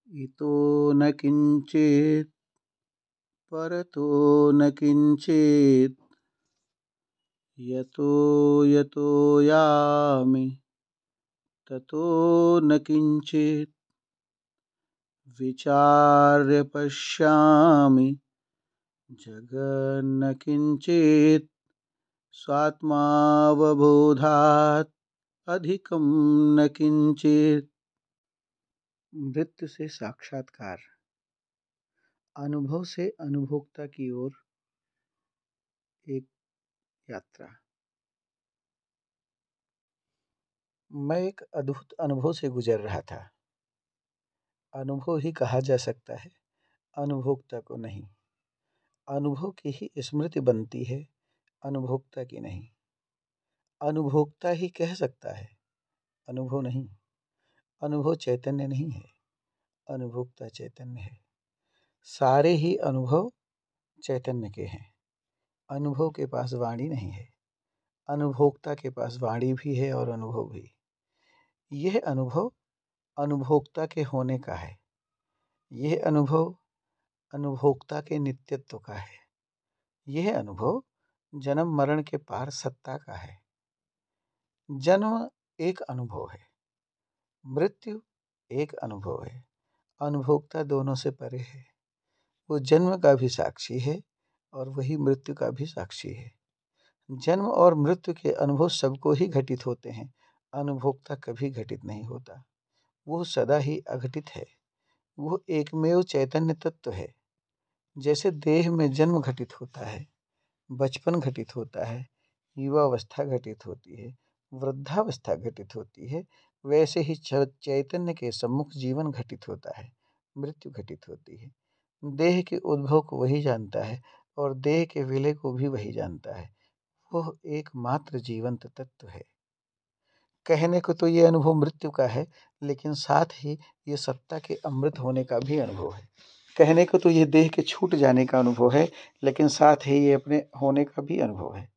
इतो न किंचित परतो न किंचित यतो यतो यामि ततो न किंचित विचार्य पश्यामि जगन्न किंचित स्वात्मावबोधात् अधिकं न किंचित। मृत्यु से साक्षात्कार, अनुभव से अनुभोक्ता की ओर एक यात्रा। मैं एक अद्भुत अनुभव से गुजर रहा था। अनुभव ही कहा जा सकता है, अनुभोक्ता को नहीं। अनुभव की ही स्मृति बनती है, अनुभोक्ता की नहीं। अनुभोक्ता ही कह सकता है, अनुभव नहीं। अनुभव चैतन्य नहीं है, अनुभोक्ता चैतन्य है। सारे ही अनुभव चैतन्य के हैं। अनुभव के पास वाणी नहीं है, अनुभोक्ता के पास वाणी भी है और अनुभव भी। यह अनुभव अनुभोक्ता के होने का है, यह अनुभव अनुभोक्ता के नित्यत्व का है। यह अनुभव जन्म मरण के पार सत्ता का है। जन्म एक अनुभव है, मृत्यु एक अनुभव है। अनुभोक्ता दोनों से परे है। वो जन्म का भी साक्षी है और वही मृत्यु का भी साक्षी है। जन्म और मृत्यु के अनुभव सबको ही घटित होते हैं, अनुभोक्ता कभी घटित नहीं होता। वो सदा ही अघटित है। वो एकमेव चैतन्य तत्व है। जैसे देह में जन्म घटित होता है, बचपन घटित होता है, युवावस्था घटित होती है, वृद्धावस्था घटित होती है, वैसे ही चैतन्य के सम्मुख जीवन घटित होता है, मृत्यु घटित होती है। देह के उद्भव को वही जानता है और देह के विलय को भी वही जानता है। वह एकमात्र जीवंत तत्व है। कहने को तो ये अनुभव मृत्यु का है, लेकिन साथ ही ये सत्ता के अमृत होने का भी अनुभव है। कहने को तो ये देह के छूट जाने का अनुभव है, लेकिन साथ ही ये अपने होने का भी अनुभव है।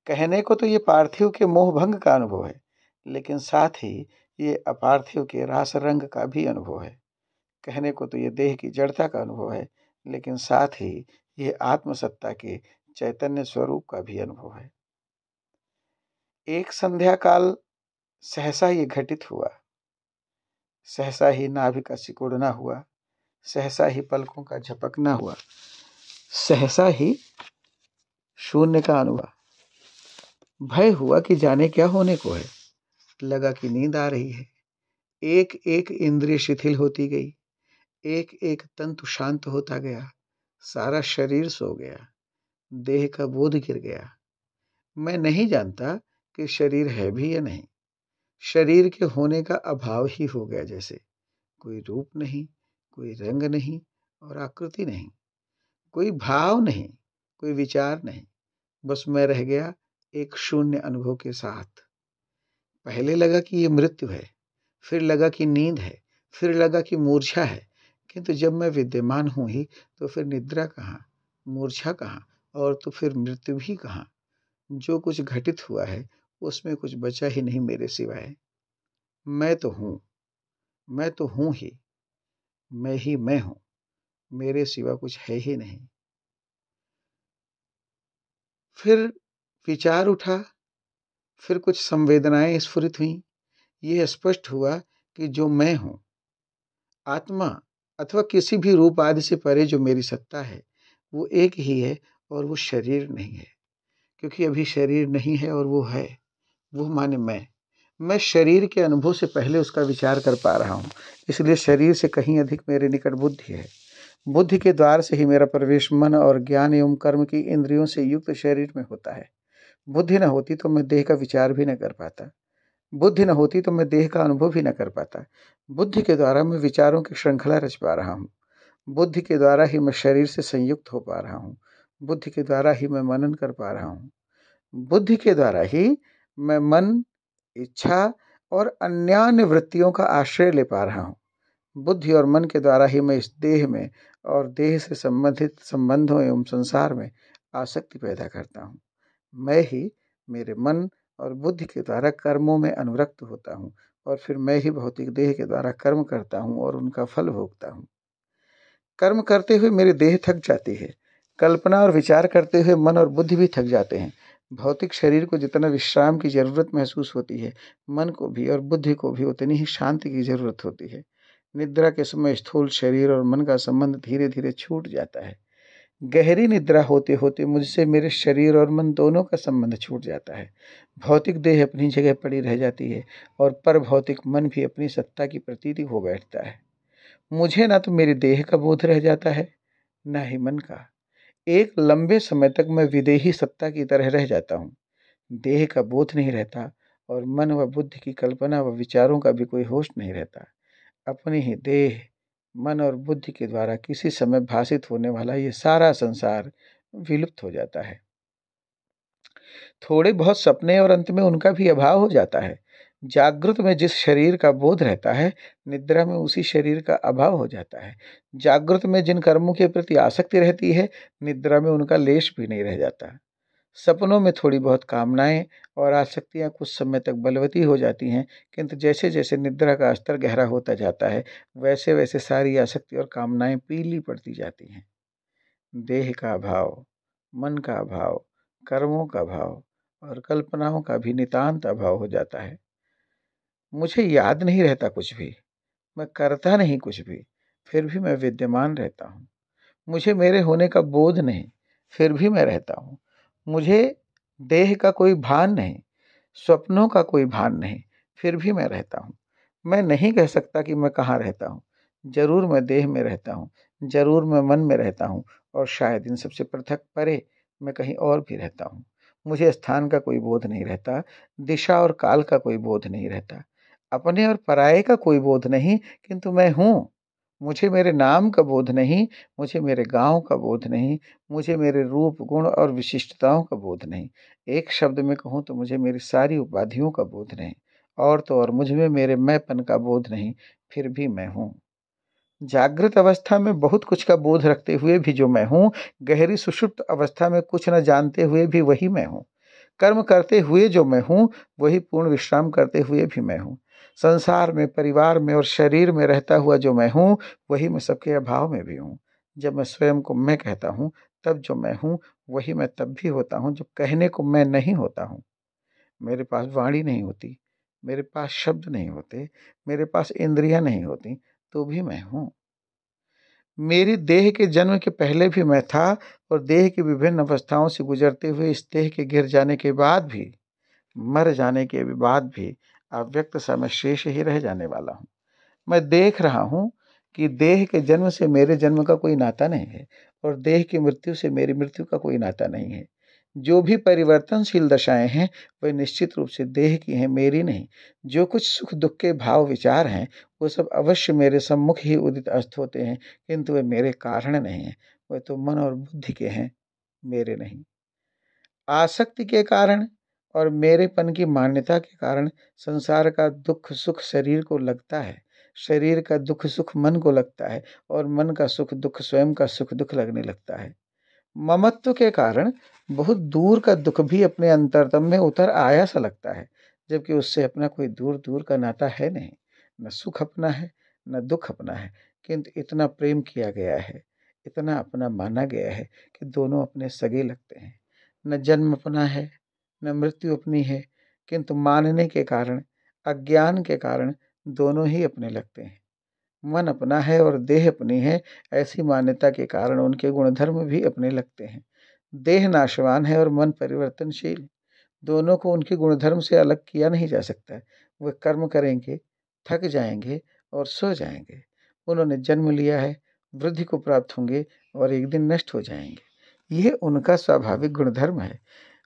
कहने को तो ये पार्थिव के मोह भंग का अनुभव है, लेकिन साथ ही ये अपार्थिव के रास रंग का भी अनुभव है। कहने को तो ये देह की जड़ता का अनुभव है, लेकिन साथ ही ये आत्मसत्ता के चैतन्य स्वरूप का भी अनुभव है। एक संध्या काल सहसा ये घटित हुआ, सहसा ही नाभि का सिकुड़ना हुआ, सहसा ही पलकों का झपकना हुआ, सहसा ही शून्य का अनुभव। भय हुआ कि जाने क्या होने को है। लगा कि नींद आ रही है। एक एक इंद्रिय शिथिल होती गई, एक एक तंतु शांत होता गया, सारा शरीर सो गया, देह का बोध गिर गया। मैं नहीं जानता कि शरीर है भी या नहीं। शरीर के होने का अभाव ही हो गया। जैसे कोई रूप नहीं, कोई रंग नहीं और आकृति नहीं, कोई भाव नहीं, कोई विचार नहीं। बस मैं रह गया एक शून्य अनुभव के साथ। पहले लगा कि ये मृत्यु है, फिर लगा कि नींद है, फिर लगा कि मूर्छा है। किंतु जब मैं विद्यमान हूं ही तो फिर निद्रा कहाँ, मूर्छा कहाँ और तो फिर मृत्यु भी कहाँ। जो कुछ घटित हुआ है उसमें कुछ बचा ही नहीं मेरे सिवाय। मैं तो हूं, मैं तो हूं ही मैं हूं, मेरे सिवा कुछ है ही नहीं। फिर विचार उठा, फिर कुछ संवेदनाएं स्फुरित हुई। यह स्पष्ट हुआ कि जो मैं हूं, आत्मा अथवा किसी भी रूप आदि से परे जो मेरी सत्ता है, वो एक ही है और वो शरीर नहीं है। क्योंकि अभी शरीर नहीं है और वो है, वो माने मैं शरीर के अनुभव से पहले उसका विचार कर पा रहा हूँ। इसलिए शरीर से कहीं अधिक मेरे निकट बुद्धि है। बुद्धि के द्वार से ही मेरा प्रवेश मन और ज्ञान एवं कर्म की इंद्रियों से युक्त शरीर में होता है। बुद्धि न होती तो मैं देह का विचार भी न कर पाता। बुद्धि न होती तो मैं देह का अनुभव भी न कर पाता। बुद्धि के द्वारा मैं विचारों की श्रृंखला रच पा रहा हूँ। बुद्धि के द्वारा ही मैं शरीर से संयुक्त हो पा रहा हूँ। बुद्धि के द्वारा ही मैं मनन कर पा रहा हूँ। बुद्धि के द्वारा ही मैं मन, इच्छा और अन्यान्य वृत्तियों का आश्रय ले पा रहा हूँ। बुद्धि और मन के द्वारा ही मैं इस देह में और देह से संबंधित संबंधों एवं संसार में आसक्ति पैदा करता हूँ। मैं ही मेरे मन और बुद्धि के द्वारा कर्मों में अनुरक्त होता हूँ और फिर मैं ही भौतिक देह के द्वारा कर्म करता हूँ और उनका फल भोगता हूँ। कर्म करते हुए मेरी देह थक जाती है। कल्पना और विचार करते हुए मन और बुद्धि भी थक जाते हैं। भौतिक शरीर को जितना विश्राम की जरूरत महसूस होती है, मन को भी और बुद्धि को भी उतनी ही शांति की जरूरत होती है। निद्रा के समय स्थूल शरीर और मन का संबंध धीरे धीरे छूट जाता है। गहरी निद्रा होते होते मुझसे मेरे शरीर और मन दोनों का संबंध छूट जाता है। भौतिक देह अपनी जगह पड़ी रह जाती है और पर भौतिक मन भी अपनी सत्ता की प्रतीति हो बैठता है। मुझे ना तो मेरी देह का बोध रह जाता है, ना ही मन का। एक लंबे समय तक मैं विदेही सत्ता की तरह रह जाता हूँ। देह का बोध नहीं रहता और मन व बुद्धि की कल्पना व विचारों का भी कोई होश नहीं रहता। अपनी ही देह, मन और बुद्धि के द्वारा किसी समय भाषित होने वाला ये सारा संसार विलुप्त हो जाता है। थोड़े बहुत सपने और अंत में उनका भी अभाव हो जाता है। जागृत में जिस शरीर का बोध रहता है, निद्रा में उसी शरीर का अभाव हो जाता है। जागृत में जिन कर्मों के प्रति आसक्ति रहती है, निद्रा में उनका लेश भी नहीं रह जाता। सपनों में थोड़ी बहुत कामनाएं और आसक्तियां कुछ समय तक बलवती हो जाती हैं, किंतु जैसे जैसे निद्रा का स्तर गहरा होता जाता है, वैसे वैसे सारी आसक्ति और कामनाएं पीली पड़ती जाती हैं। देह का अभाव, मन का अभाव, कर्मों का अभाव और कल्पनाओं का भी नितांत अभाव हो जाता है। मुझे याद नहीं रहता कुछ भी, मैं करता नहीं कुछ भी, फिर भी मैं विद्यमान रहता हूँ। मुझे मेरे होने का बोध नहीं, फिर भी मैं रहता हूँ। मुझे देह का कोई भान नहीं, स्वप्नों का कोई भान नहीं, फिर भी मैं रहता हूँ। मैं नहीं कह सकता कि मैं कहाँ रहता हूँ। जरूर मैं देह में रहता हूँ, जरूर मैं मन में रहता हूँ और शायद इन सबसे पृथक परे मैं कहीं और भी रहता हूँ। मुझे स्थान का कोई बोध नहीं रहता, दिशा और काल का कोई बोध नहीं रहता, अपने और पराये का कोई बोध नहीं, किंतु मैं हूँ। मुझे मेरे नाम का बोध नहीं, मुझे मेरे गांव का बोध नहीं, मुझे मेरे रूप, गुण और विशिष्टताओं का बोध नहीं। एक शब्द में कहूँ तो मुझे मेरी सारी उपाधियों का बोध नहीं, और तो और मुझ में मेरे मैंपन का बोध नहीं, फिर भी मैं हूँ। जागृत अवस्था में बहुत कुछ का बोध रखते हुए भी जो मैं हूँ, गहरी सुषुप्त अवस्था में कुछ न जानते हुए भी वही मैं हूँ। कर्म करते हुए जो मैं हूँ, वही पूर्ण विश्राम करते हुए भी मैं हूँ। संसार में, परिवार में और शरीर में रहता हुआ जो मैं हूँ, वही मैं सबके अभाव में भी हूँ। जब मैं स्वयं को मैं कहता हूँ, तब जो मैं हूँ वही मैं तब भी होता हूँ जब कहने को मैं नहीं होता हूँ। मेरे पास वाणी नहीं होती, मेरे पास शब्द नहीं होते, मेरे पास इंद्रियां नहीं होती, तो भी मैं हूँ। मेरी देह के जन्म के पहले भी मैं था और देह की विभिन्न अवस्थाओं से गुजरते हुए इस देह के गिर जाने के बाद भी, मर जाने के बाद भी अव्यक्त सा मैं शेष ही रह जाने वाला हूँ। मैं देख रहा हूँ कि देह के जन्म से मेरे जन्म का कोई नाता नहीं है और देह की मृत्यु से मेरी मृत्यु का कोई नाता नहीं है। जो भी परिवर्तनशील दशाएं हैं, वे निश्चित रूप से देह की हैं, मेरी नहीं। जो कुछ सुख दुख के भाव विचार हैं, वो सब अवश्य मेरे सम्मुख ही उदित अस्त होते हैं, किंतु वे मेरे कारण नहीं हैं। वे तो मन और बुद्धि के हैं, मेरे नहीं। आसक्ति के कारण और मेरेपन की मान्यता के कारण संसार का दुख सुख शरीर को लगता है, शरीर का दुख सुख मन को लगता है और मन का सुख दुख स्वयं का सुख दुख लगने लगता है। ममत्व के कारण बहुत दूर का दुख भी अपने अंतरतम में उतर आया सा लगता है, जबकि उससे अपना कोई दूर दूर का नाता है नहीं। न सुख अपना है, न दुख अपना है, किंतु इतना प्रेम किया गया है, इतना अपना माना गया है कि दोनों अपने सगे लगते हैं। न जन्म अपना है, न मृत्यु अपनी है, किंतु मानने के कारण, अज्ञान के कारण दोनों ही अपने लगते हैं। मन अपना है और देह अपनी है, ऐसी मान्यता के कारण उनके गुणधर्म भी अपने लगते हैं। देह नाशवान है और मन परिवर्तनशील, दोनों को उनके गुणधर्म से अलग किया नहीं जा सकता। वे कर्म करेंगे, थक जाएंगे और सो जाएंगे। उन्होंने जन्म लिया है, वृद्धि को प्राप्त होंगे और एक दिन नष्ट हो जाएंगे। यह उनका स्वाभाविक गुणधर्म है।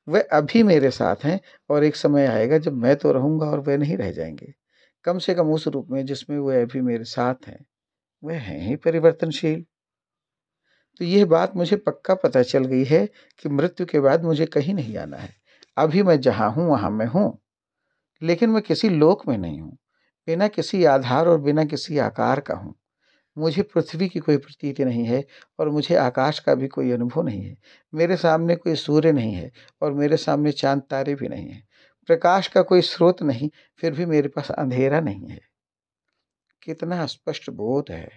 वे अभी मेरे साथ हैं और एक समय आएगा जब मैं तो रहूंगा और वे नहीं रह जाएंगे, कम से कम उस रूप में जिसमें वे अभी मेरे साथ हैं। वे हैं ही परिवर्तनशील। तो यह बात मुझे पक्का पता चल गई है कि मृत्यु के बाद मुझे कहीं नहीं आना है। अभी मैं जहाँ हूँ वहाँ मैं हूँ, लेकिन मैं किसी लोक में नहीं हूँ, बिना किसी आधार और बिना किसी आकार का हूँ। मुझे पृथ्वी की कोई प्रतीति नहीं है और मुझे आकाश का भी कोई अनुभव नहीं है। मेरे सामने कोई सूर्य नहीं है और मेरे सामने चांद तारे भी नहीं हैं। प्रकाश का कोई स्रोत नहीं, फिर भी मेरे पास अंधेरा नहीं है। कितना स्पष्ट बोध है।